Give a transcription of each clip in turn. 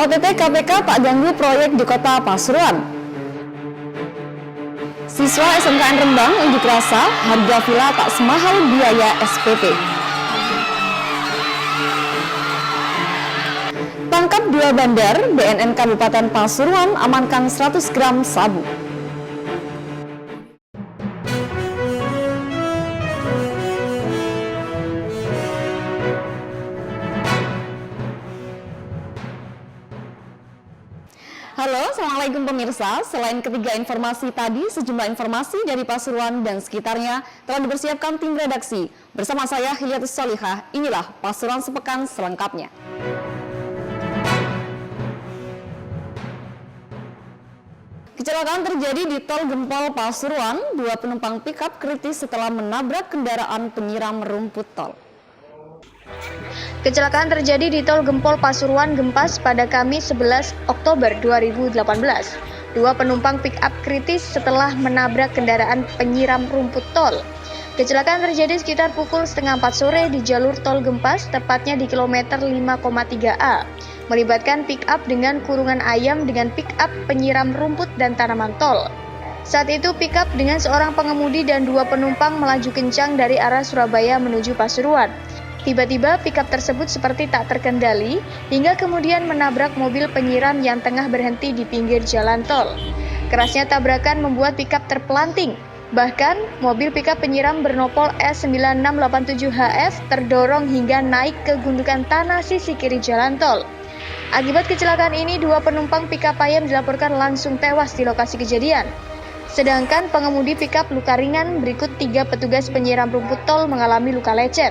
OTT KPK tak ganggu proyek di Kota Pasuruan. Siswa SMKN Rembang unjuk rasa harga villa tak semahal biaya SPP. Tangkap 2 bandar, BNN Kabupaten Pasuruan amankan 100 gram sabu. Halo, Assalamualaikum pemirsa. Selain ketiga informasi tadi, sejumlah informasi dari Pasuruan dan sekitarnya telah dipersiapkan tim redaksi. Bersama saya, Hilyatus Solihah, inilah Pasuruan Sepekan selengkapnya. Kecelakaan terjadi di Tol Gempol Pasuruan. 2 penumpang pickup kritis setelah menabrak kendaraan penyiram rumput tol. Kecelakaan terjadi di Tol Gempol Pasuruan Gempas pada Kamis 11 Oktober 2018. 2 penumpang pick-up kritis setelah menabrak kendaraan penyiram rumput tol. Kecelakaan terjadi sekitar pukul setengah 4 sore di jalur Tol Gempas, tepatnya di kilometer 5,3A, melibatkan pick-up dengan kurungan ayam dengan pick-up penyiram rumput dan tanaman tol. Saat itu pick-up dengan seorang pengemudi dan 2 penumpang melaju kencang dari arah Surabaya menuju Pasuruan. Tiba-tiba pick-up tersebut seperti tak terkendali hingga kemudian menabrak mobil penyiram yang tengah berhenti di pinggir jalan tol. Kerasnya tabrakan membuat pick-up terpelanting. Bahkan, mobil pick-up penyiram bernopol S9687HF terdorong hingga naik ke gundukan tanah sisi kiri jalan tol. Akibat kecelakaan ini, 2 penumpang pick-up ayam dilaporkan langsung tewas di lokasi kejadian. Sedangkan pengemudi pick-up luka ringan, berikut 3 petugas penyiram rumput tol mengalami luka lecet.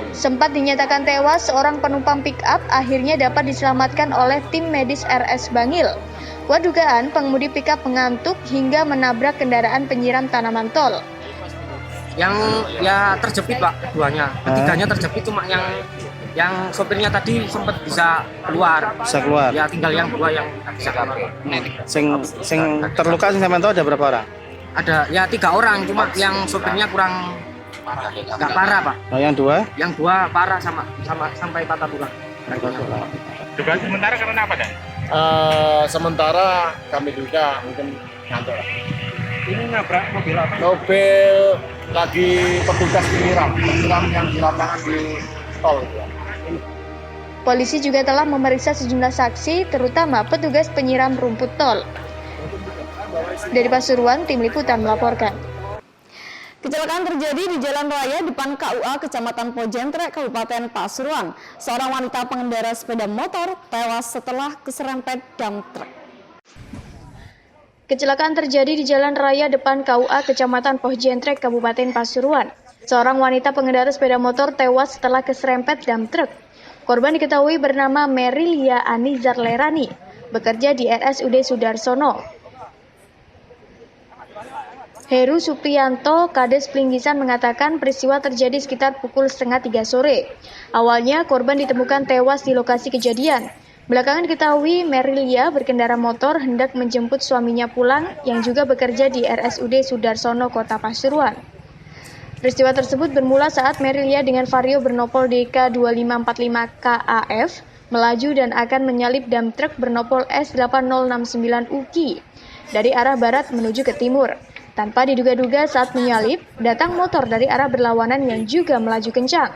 Sempat dinyatakan tewas, seorang penumpang pick-up akhirnya dapat diselamatkan oleh tim medis RS Bangil. Kuat dugaan pengemudi pick-up mengantuk hingga menabrak kendaraan penyiram tanaman tol. Yang ya terjepit Pak, keduanya. Ketiganya terjepit, cuma yang sopirnya tadi sempat bisa keluar. Bisa keluar. Ya tinggal yang 2 yang bisa keluar. Sing terluka sing sampean tahu ada berapa orang? Ada ya 3 orang, cuma yang sopirnya kurang nggak parah Pak. Oh, yang 2? Yang 2 parah sama sampai patah tulang. Dugaan sementara karena apa Dan? Sementara kami juga mungkin ngantuk. Ini nabrak mobil apa? Mobil lagi petugas penyiram yang di lapangan di tol. Polisi juga telah memeriksa sejumlah saksi, terutama petugas penyiram rumput tol. Dari Pasuruan, tim liputan melaporkan. Kecelakaan terjadi di jalan raya depan KUA Kecamatan Pojentrek, Kabupaten Pasuruan. Seorang wanita pengendara sepeda motor tewas setelah keserempet dump truk. Kecelakaan terjadi di jalan raya depan KUA Kecamatan Pojentrek, Kabupaten Pasuruan. Seorang wanita pengendara sepeda motor tewas setelah keserempet dump truk. Korban diketahui bernama Merilia Anizar Lerani, bekerja di RSUD Sudarsono. Heru Supriyanto, Kades Pelinggisan mengatakan peristiwa terjadi sekitar pukul setengah 3 sore. Awalnya korban ditemukan tewas di lokasi kejadian. Belakangan diketahui Merilia berkendara motor hendak menjemput suaminya pulang yang juga bekerja di RSUD Sudarsono, Kota Pasuruan. Peristiwa tersebut bermula saat Merilia dengan Vario bernopol DK2545KAF melaju dan akan menyalip dump truk bernopol S8069UKI dari arah barat menuju ke timur. Tanpa diduga-duga saat menyalip, datang motor dari arah berlawanan yang juga melaju kencang.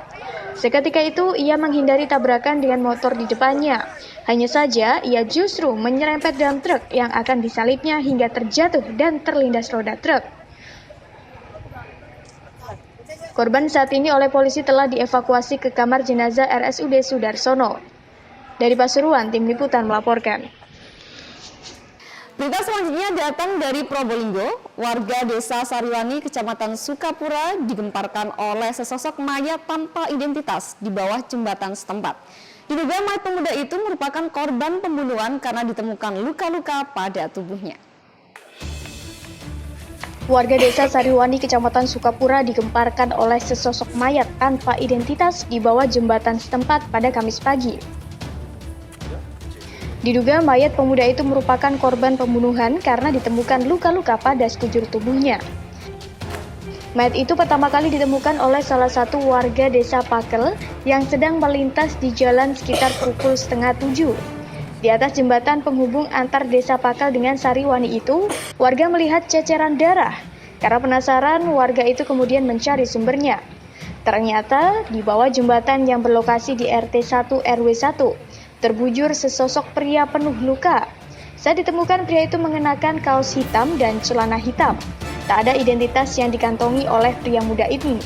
Seketika itu, ia menghindari tabrakan dengan motor di depannya. Hanya saja, ia justru menyerempet dump truk yang akan disalipnya hingga terjatuh dan terlindas roda truk. Korban saat ini oleh polisi telah dievakuasi ke kamar jenazah RSUD Sudarsono. Dari Pasuruan, tim liputan melaporkan. Berita selanjutnya datang dari Probolinggo. Warga desa Sariwani, Kecamatan Sukapura digemparkan oleh sesosok mayat tanpa identitas di bawah jembatan setempat. Diduga mayat pemuda itu merupakan korban pembunuhan karena ditemukan luka-luka pada tubuhnya. Warga desa Sariwani, Kecamatan Sukapura digemparkan oleh sesosok mayat tanpa identitas di bawah jembatan setempat pada Kamis pagi. Diduga mayat pemuda itu merupakan korban pembunuhan karena ditemukan luka-luka pada sekujur tubuhnya. Mayat itu pertama kali ditemukan oleh salah satu warga desa Pakel yang sedang melintas di jalan sekitar pukul 6:30. Di atas jembatan penghubung antar desa Pakal dengan Sariwani itu, warga melihat ceceran darah. Karena penasaran, warga itu kemudian mencari sumbernya. Ternyata, di bawah jembatan yang berlokasi di RT 1 RW 1, terbujur sesosok pria penuh luka. Saat ditemukan, pria itu mengenakan kaos hitam dan celana hitam. Tak ada identitas yang dikantongi oleh pria muda ini.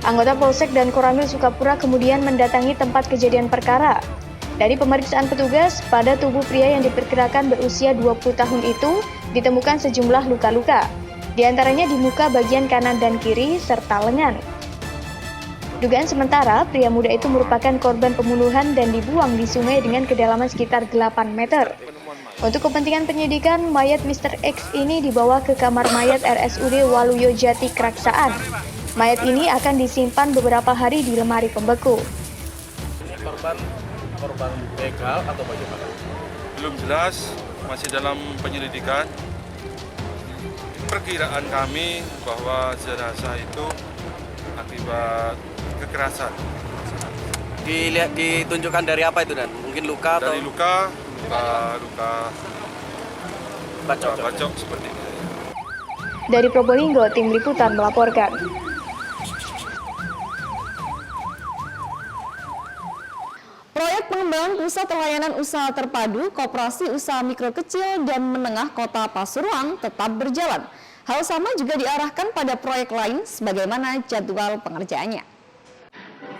Anggota Polsek dan Koramil Sukapura kemudian mendatangi tempat kejadian perkara. Dari pemeriksaan petugas, pada tubuh pria yang diperkirakan berusia 20 tahun itu ditemukan sejumlah luka-luka, di antaranya di muka bagian kanan dan kiri serta lengan. Dugaan sementara, pria muda itu merupakan korban pembunuhan dan dibuang di sungai dengan kedalaman sekitar 8 meter. Untuk kepentingan penyidikan, mayat Mr. X ini dibawa ke kamar mayat RSUD Waluyo Jati Kraksaan. Mayat ini akan disimpan beberapa hari di lemari pembeku. Korban begal atau bagaimana? Belum jelas, masih dalam penyelidikan. Perkiraan kami bahwa jenazah itu akibat kekerasan. Ditunjukkan dari apa itu, Dan? Mungkin luka atau? Dari luka bacok seperti itu. Dari Probolinggo, tim liputan melaporkan. Proyek pengembangan pusat layanan usaha terpadu Koperasi Usaha Mikro Kecil dan Menengah Kota Pasuruan tetap berjalan. Hal sama juga diarahkan pada proyek lain sebagaimana jadwal pengerjaannya.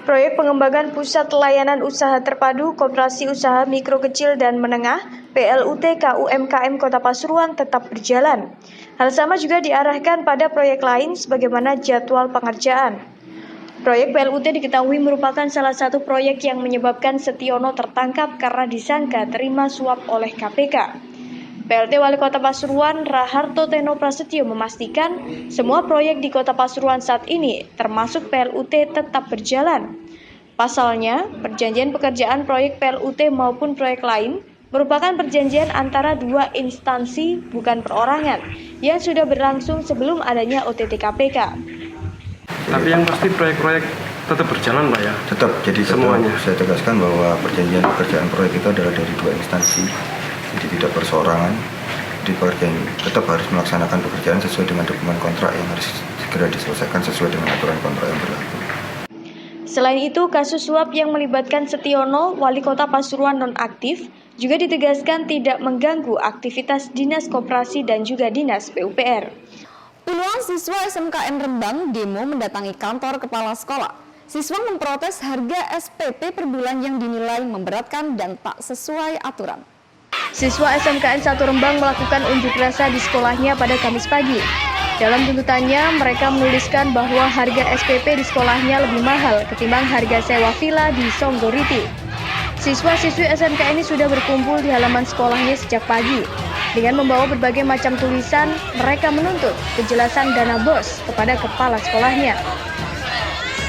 Proyek pengembangan pusat layanan usaha terpadu Koperasi Usaha Mikro Kecil dan Menengah PLUT KUMKM Kota Pasuruan tetap berjalan. Hal sama juga diarahkan pada proyek lain sebagaimana jadwal pengerjaan. Proyek PLUT diketahui merupakan salah satu proyek yang menyebabkan Setiono tertangkap karena disangka terima suap oleh KPK. PLT Wali Kota Pasuruan Raharto Teno Prasetyo memastikan semua proyek di Kota Pasuruan saat ini termasuk PLUT tetap berjalan. Pasalnya, perjanjian pekerjaan proyek PLUT maupun proyek lain merupakan perjanjian antara dua instansi bukan perorangan yang sudah berlangsung sebelum adanya OTT KPK. Tapi yang pasti proyek-proyek tetap berjalan, Pak, ya? Tetap, jadi semuanya. Saya tegaskan bahwa perjanjian pekerjaan proyek itu adalah dari dua instansi, jadi tidak perseorangan. Jadi tetap harus melaksanakan pekerjaan sesuai dengan dokumen kontrak yang harus segera diselesaikan sesuai dengan aturan kontrak yang berlaku. Selain itu, kasus suap yang melibatkan Setiono, Wali Kota Pasuruan nonaktif, juga ditegaskan tidak mengganggu aktivitas Dinas Koperasi dan juga Dinas PUPR. Puluhan siswa SMKN Rembang demo mendatangi kantor kepala sekolah. Siswa memprotes harga SPP per bulan yang dinilai memberatkan dan tak sesuai aturan. Siswa SMKN 1 Rembang melakukan unjuk rasa di sekolahnya pada Kamis pagi. Dalam tuntutannya, mereka menuliskan bahwa harga SPP di sekolahnya lebih mahal ketimbang harga sewa villa di Songgoriti. Siswa-siswi SMK ini sudah berkumpul di halaman sekolahnya sejak pagi. Dengan membawa berbagai macam tulisan, mereka menuntut kejelasan dana BOS kepada kepala sekolahnya.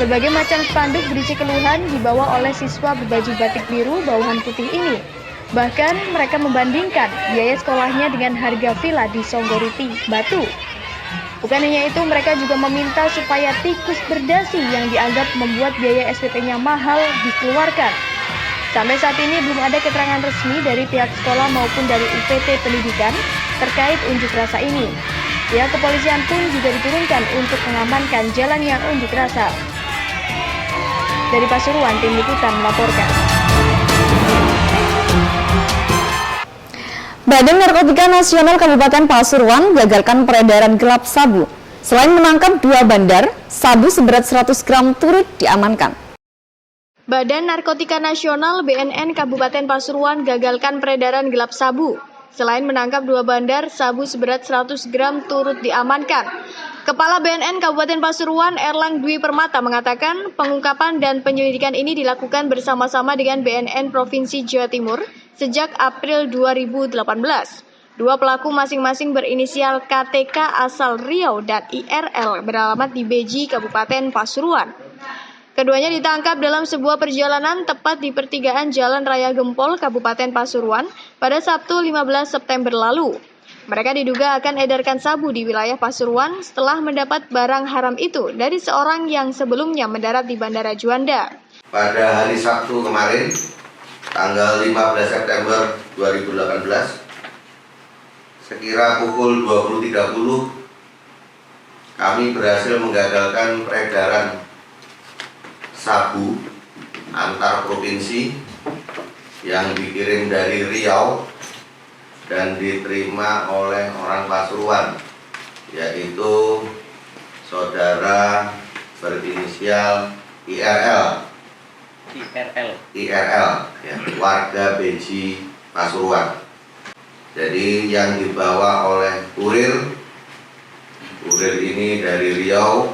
Berbagai macam spanduk berisi keluhan dibawa oleh siswa berbaju batik biru bawahan putih ini. Bahkan mereka membandingkan biaya sekolahnya dengan harga villa di Songgoriti, Batu. Bukan hanya itu, mereka juga meminta supaya tikus berdasi yang dianggap membuat biaya SPP-nya mahal dikeluarkan. Sampai saat ini belum ada keterangan resmi dari pihak sekolah maupun dari UPT Pendidikan terkait unjuk rasa ini. Pihak kepolisian pun juga diturunkan untuk mengamankan jalannya unjuk rasa. Dari Pasuruan, tim liputan melaporkan. Badan Narkotika Nasional Kabupaten Pasuruan gagalkan peredaran gelap sabu. Selain menangkap 2 bandar, sabu seberat 100 gram turut diamankan. Badan Narkotika Nasional BNN Kabupaten Pasuruan gagalkan peredaran gelap sabu. Selain menangkap 2 bandar, sabu seberat 100 gram turut diamankan. Kepala BNN Kabupaten Pasuruan Erlang Dwi Permata mengatakan pengungkapan dan penyelidikan ini dilakukan bersama-sama dengan BNN Provinsi Jawa Timur sejak April 2018. 2 pelaku masing-masing berinisial KTK asal Riau dan IRL beralamat di Beji, Kabupaten Pasuruan. Keduanya ditangkap dalam sebuah perjalanan tepat di pertigaan Jalan Raya Gempol, Kabupaten Pasuruan pada Sabtu 15 September lalu. Mereka diduga akan edarkan sabu di wilayah Pasuruan setelah mendapat barang haram itu dari seorang yang sebelumnya mendarat di Bandara Juanda. Pada hari Sabtu kemarin, tanggal 15 September 2018 sekira pukul 20.30 kami berhasil menggagalkan peredaran sabu antar provinsi yang dikirim dari Riau dan diterima oleh orang Pasuruan, yaitu saudara berinisial IRL, ya, warga Beji Pasuruan. Jadi yang dibawa oleh kurir ini dari Riau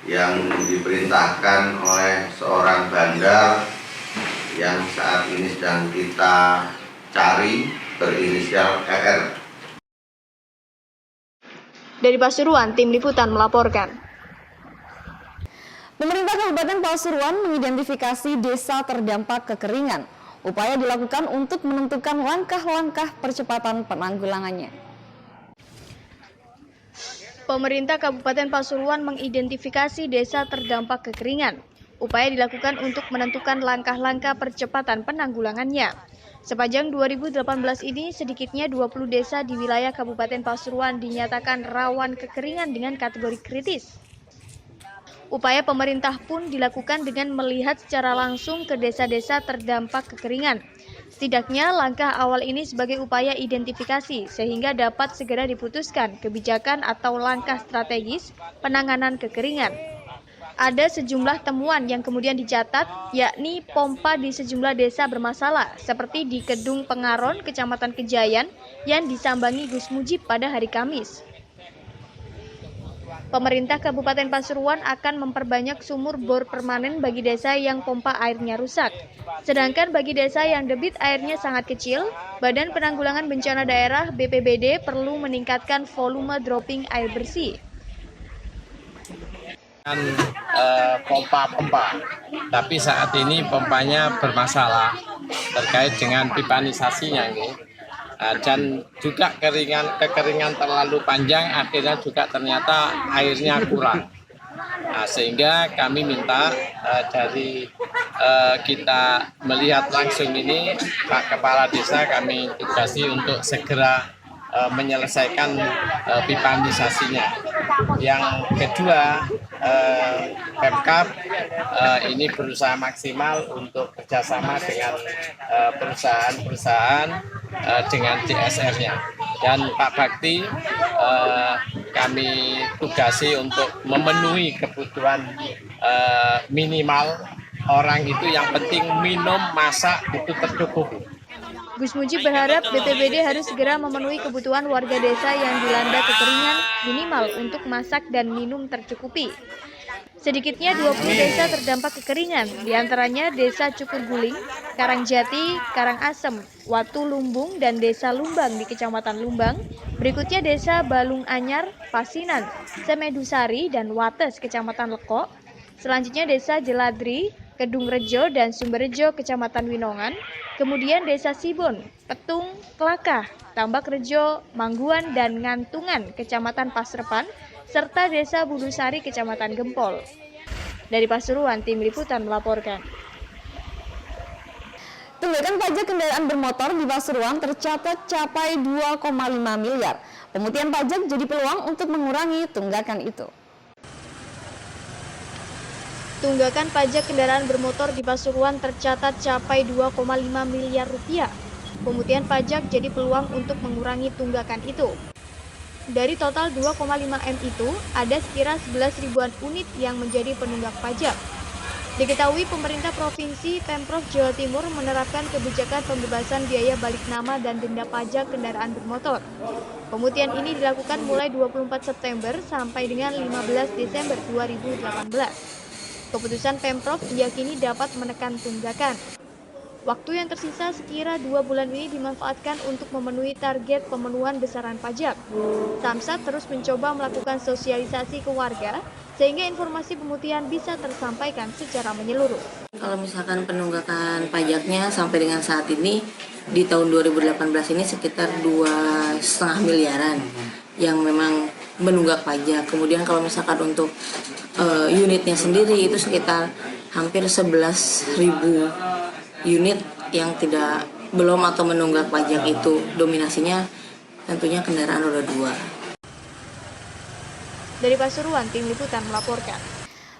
yang diperintahkan oleh seorang bandar yang saat ini sedang kita cari, berinisial RR. Dari Pasuruan, tim liputan melaporkan. Pemerintah Kabupaten Pasuruan mengidentifikasi desa terdampak kekeringan. Upaya dilakukan untuk menentukan langkah-langkah percepatan penanggulangannya. Pemerintah Kabupaten Pasuruan mengidentifikasi desa terdampak kekeringan. Upaya dilakukan untuk menentukan langkah-langkah percepatan penanggulangannya. Sepanjang 2018 ini, sedikitnya 20 desa di wilayah Kabupaten Pasuruan dinyatakan rawan kekeringan dengan kategori kritis. Upaya pemerintah pun dilakukan dengan melihat secara langsung ke desa-desa terdampak kekeringan. Setidaknya langkah awal ini sebagai upaya identifikasi sehingga dapat segera diputuskan kebijakan atau langkah strategis penanganan kekeringan. Ada sejumlah temuan yang kemudian dicatat, yakni pompa di sejumlah desa bermasalah, seperti di Kedung Pengaron, Kecamatan Kejayan, yang disambangi Gus Mujib pada hari Kamis. Pemerintah Kabupaten Pasuruan akan memperbanyak sumur bor permanen bagi desa yang pompa airnya rusak. Sedangkan bagi desa yang debit airnya sangat kecil, Badan Penanggulangan Bencana Daerah BPBD perlu meningkatkan volume dropping air bersih. Pompa-pompa, tapi saat ini pompanya bermasalah terkait dengan pipanisasinya nih. Dan juga kekeringan terlalu panjang, akhirnya juga ternyata airnya kurang. Sehingga kami minta dari kita melihat langsung ini, Pak Kepala Desa kami tugasi untuk segera menyelesaikan pipanisasinya. Yang kedua, Pemkab ini berusaha maksimal untuk kerjasama dengan perusahaan-perusahaan dengan CSR-nya. Dan Pak Bakti kami tugasi untuk memenuhi kebutuhan minimal orang itu, yang penting minum, masak itu tercukupi. Gus Mujib berharap BPBD harus segera memenuhi kebutuhan warga desa yang dilanda kekeringan minimal untuk masak dan minum tercukupi. Sedikitnya 20 desa terdampak kekeringan, diantaranya Desa Cukurguling, Karangjati, Karangasem, Watu Lumbung, dan Desa Lumbang di Kecamatan Lumbang. Berikutnya Desa Balung Anyar, Pasinan, Semedusari, dan Wates, Kecamatan Lekok. Selanjutnya Desa Jeladri, Kedung Rejo, dan Sumberrejo, Kecamatan Winongan. Kemudian Desa Sibon, Petung, Kelakah, Tambak Rejo, Mangguan, dan Ngantungan, Kecamatan Pasrepan, serta Desa Budusari, Kecamatan Gempol. Dari Pasuruan, tim liputan melaporkan. Tunggakan pajak kendaraan bermotor di Pasuruan tercatat capai 2,5 miliar. Pemutihan pajak jadi peluang untuk mengurangi tunggakan itu. Tunggakan pajak kendaraan bermotor di Pasuruan tercatat capai 2,5 miliar rupiah. Pemutihan pajak jadi peluang untuk mengurangi tunggakan itu. Dari total 2,5 M itu, ada sekira 11 ribuan unit yang menjadi penunggak pajak. Diketahui pemerintah provinsi Pemprov Jawa Timur menerapkan kebijakan pembebasan biaya balik nama dan denda pajak kendaraan bermotor. Pemutihan ini dilakukan mulai 24 September sampai dengan 15 Desember 2018. Keputusan Pemprov diyakini dapat menekan tunggakan. Waktu yang tersisa sekira 2 bulan ini dimanfaatkan untuk memenuhi target pemenuhan besaran pajak. Samsat terus mencoba melakukan sosialisasi ke warga sehingga informasi pemutihan bisa tersampaikan secara menyeluruh. Kalau misalkan penunggakan pajaknya sampai dengan saat ini di tahun 2018 ini sekitar 2,5 miliaran yang memang menunggak pajak. Kemudian kalau misalkan untuk unitnya sendiri itu sekitar hampir 11.000 unit yang belum atau menunggak pajak itu dominasinya tentunya kendaraan roda 2. Dari Pasuruan, Tim Liputan melaporkan.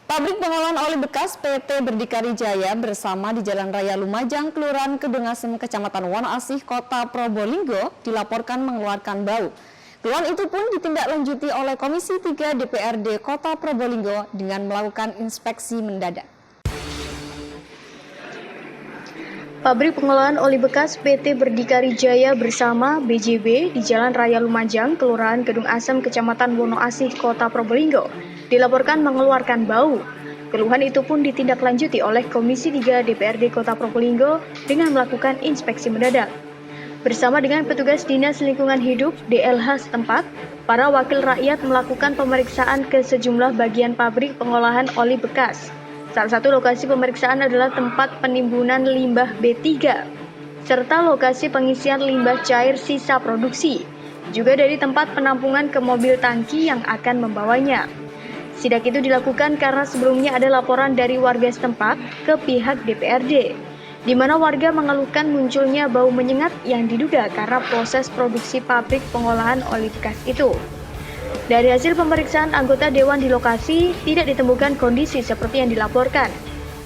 Pabrik pengolahan oli bekas PT Berdikari Jaya bersama di Jalan Raya Lumajang, Kelurahan Kedung Asem, Kecamatan Wonoasih, Kota Probolinggo dilaporkan mengeluarkan bau. Keluhan itu pun ditindaklanjuti oleh Komisi 3 DPRD Kota Probolinggo dengan melakukan inspeksi mendadak. Pabrik pengolahan oli bekas PT Berdikari Jaya bersama BJB di Jalan Raya Lumajang, Kelurahan Kedung Asem, Kecamatan Wonoasih, Kota Probolinggo, dilaporkan mengeluarkan bau. Keluhan itu pun ditindaklanjuti oleh Komisi 3 DPRD Kota Probolinggo dengan melakukan inspeksi mendadak. Bersama dengan petugas Dinas Lingkungan Hidup DLH setempat, para wakil rakyat melakukan pemeriksaan ke sejumlah bagian pabrik pengolahan oli bekas. Salah satu lokasi pemeriksaan adalah tempat penimbunan limbah B3, serta lokasi pengisian limbah cair sisa produksi, juga dari tempat penampungan ke mobil tangki yang akan membawanya. Sidak itu dilakukan karena sebelumnya ada laporan dari warga setempat ke pihak DPRD, di mana warga mengeluhkan munculnya bau menyengat yang diduga karena proses produksi pabrik pengolahan oli bekas itu. Dari hasil pemeriksaan anggota dewan di lokasi, tidak ditemukan kondisi seperti yang dilaporkan,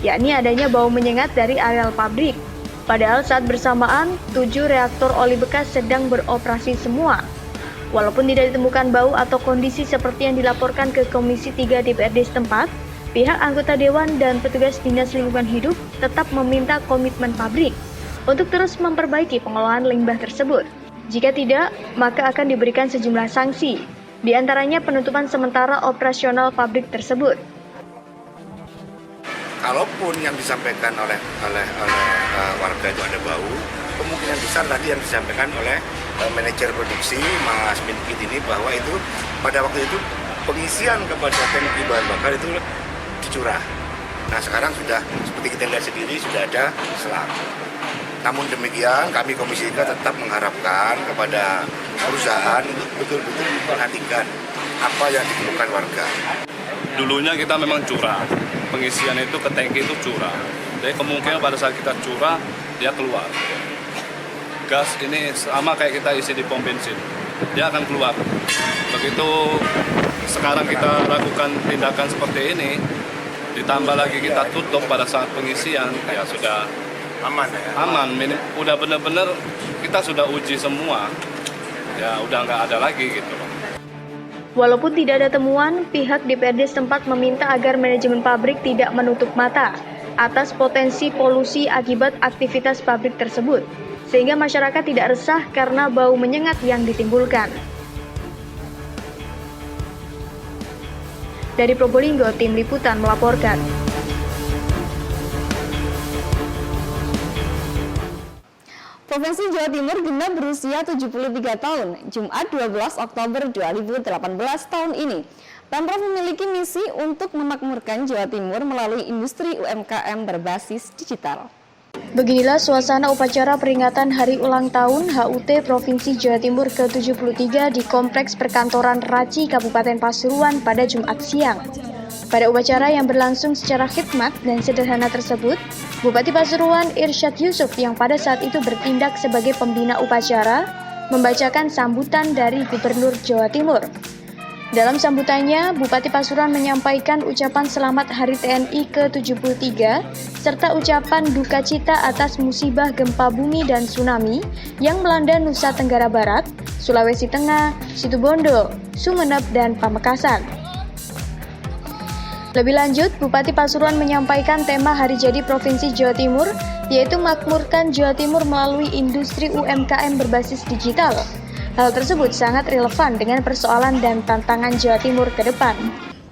yakni adanya bau menyengat dari areal pabrik. Padahal saat bersamaan, 7 reaktor oli bekas sedang beroperasi semua. Walaupun tidak ditemukan bau atau kondisi seperti yang dilaporkan ke Komisi 3 DPRD setempat, pihak anggota dewan dan petugas Dinas Lingkungan Hidup tetap meminta komitmen pabrik untuk terus memperbaiki pengolahan limbah tersebut. Jika tidak, maka akan diberikan sejumlah sanksi, di antaranya penutupan sementara operasional pabrik tersebut. Kalaupun yang disampaikan oleh warga itu ada bau, kemungkinan besar tadi yang disampaikan oleh manajer produksi Mas Minkit ini bahwa itu pada waktu itu pengisian kepada tangki bahan bakar itu dicurah. Nah sekarang sudah seperti kita lihat sendiri sudah ada selang. Namun demikian kami Komisi 3 tetap mengharapkan kepada perusahaan untuk betul-betul memperhatikan apa yang dikeluhkan warga. Dulunya kita memang curah, pengisian itu ke tangki itu curah. Jadi kemungkinan pada saat kita curah, dia keluar. Gas ini sama kayak kita isi di pom bensin, dia akan keluar. Begitu sekarang kita lakukan tindakan seperti ini, ditambah lagi kita tutup pada saat pengisian, ya sudah aman. Udah benar-benar kita sudah uji semua, ya udah nggak ada lagi gitu loh. Walaupun tidak ada temuan, pihak DPRD setempat meminta agar manajemen pabrik tidak menutup mata atas potensi polusi akibat aktivitas pabrik tersebut, sehingga masyarakat tidak resah karena bau menyengat yang ditimbulkan. Dari Probolinggo, Tim Liputan melaporkan. Provinsi Jawa Timur genap berusia 73 tahun, Jumat 12 Oktober 2018 tahun ini. Pemprov memiliki misi untuk memakmurkan Jawa Timur melalui industri UMKM berbasis digital. Beginilah suasana upacara peringatan Hari Ulang Tahun HUT Provinsi Jawa Timur ke-73 di Kompleks Perkantoran Raci Kabupaten Pasuruan pada Jumat siang. Pada upacara yang berlangsung secara khidmat dan sederhana tersebut, Bupati Pasuruan Irsyad Yusuf yang pada saat itu bertindak sebagai pembina upacara, membacakan sambutan dari Gubernur Jawa Timur. Dalam sambutannya, Bupati Pasuruan menyampaikan ucapan selamat Hari TNI ke-73, serta ucapan duka cita atas musibah gempa bumi dan tsunami yang melanda Nusa Tenggara Barat, Sulawesi Tengah, Situbondo, Sumeneb, dan Pamekasan. Lebih lanjut, Bupati Pasuruan menyampaikan tema Hari Jadi Provinsi Jawa Timur, yaitu makmurkan Jawa Timur melalui industri UMKM berbasis digital. Hal tersebut sangat relevan dengan persoalan dan tantangan Jawa Timur ke depan.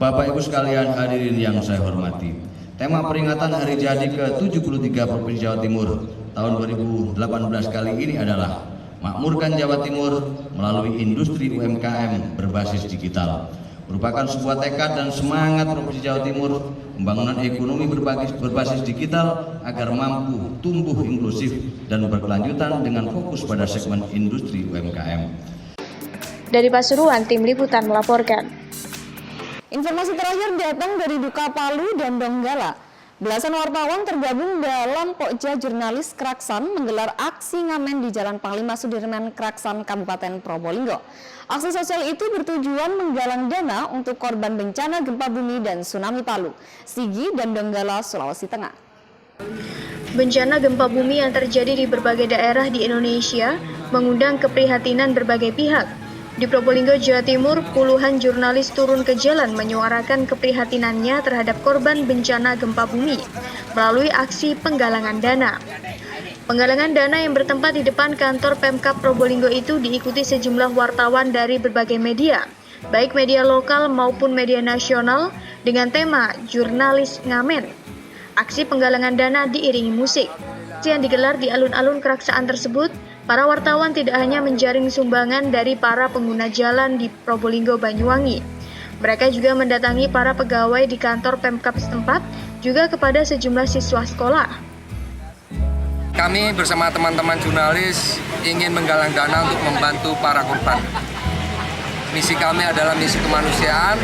Bapak Ibu sekalian hadirin yang saya hormati, tema peringatan Hari Jadi ke-73 Provinsi Jawa Timur tahun 2018 kali ini adalah Makmurkan Jawa Timur melalui industri UMKM berbasis digital. Merupakan sebuah tekad dan semangat Provinsi Jawa Timur pembangunan ekonomi berbasis digital agar mampu tumbuh inklusif dan berkelanjutan dengan fokus pada segmen industri UMKM. Dari Pasuruan, Tim Liputan melaporkan. Informasi terakhir datang dari Duka Palu dan Donggala. Belasan wartawan tergabung dalam Pokja Jurnalis Kraksan menggelar aksi ngamen di Jalan Panglima Sudirman, Kraksan, Kabupaten Probolinggo. Aksi sosial itu bertujuan menggalang dana untuk korban bencana gempa bumi dan tsunami Palu, Sigi, dan Donggala, Sulawesi Tengah. Bencana gempa bumi yang terjadi di berbagai daerah di Indonesia mengundang keprihatinan berbagai pihak. Di Probolinggo, Jawa Timur, puluhan jurnalis turun ke jalan menyuarakan keprihatinannya terhadap korban bencana gempa bumi melalui aksi penggalangan dana. Penggalangan dana yang bertempat di depan kantor Pemkab Probolinggo itu diikuti sejumlah wartawan dari berbagai media, baik media lokal maupun media nasional, dengan tema Jurnalis Ngamen. Aksi penggalangan dana diiringi musik. Yang digelar di alun-alun Keraksaan tersebut, para wartawan tidak hanya menjaring sumbangan dari para pengguna jalan di Probolinggo, Banyuwangi. Mereka juga mendatangi para pegawai di kantor Pemkab setempat, juga kepada sejumlah siswa sekolah. Kami bersama teman-teman jurnalis ingin menggalang dana untuk membantu para korban. Misi kami adalah misi kemanusiaan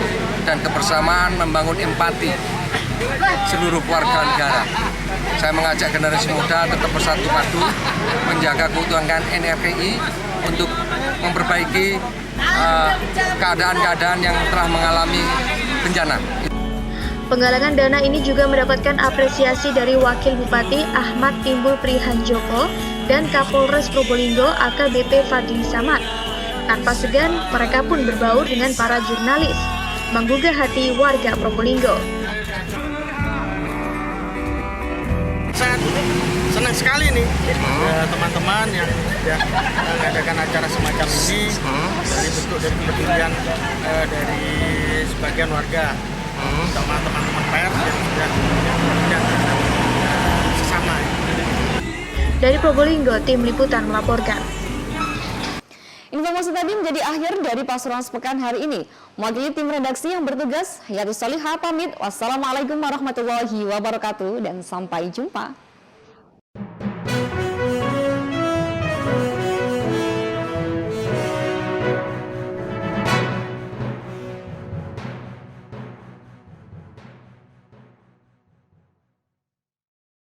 dan kebersamaan membangun empati seluruh warga negara. Saya mengajak generasi muda tetap bersatu padu, menjaga keutuhan NKRI untuk memperbaiki keadaan-keadaan yang telah mengalami bencana. Penggalangan dana ini juga mendapatkan apresiasi dari Wakil Bupati Ahmad Timbul Prihanjoko dan Kapolres Probolinggo AKBP Fadli Samad. Tanpa segan, mereka pun berbaur dengan para jurnalis, menggugah hati warga Probolinggo. Senang sekali nih teman-teman yang mengadakan acara semacam ini dari bentuk dari kepedulian dari sebagian warga sama teman-teman pers yang sudah sesama. Dari Probolinggo, tim liputan melaporkan. Informasi tadi menjadi akhir dari Pasuruan Sepekan hari ini. Mewakili tim redaksi yang bertugas, Hayatus Solihah pamit. Wassalamualaikum warahmatullahi wabarakatuh dan sampai jumpa.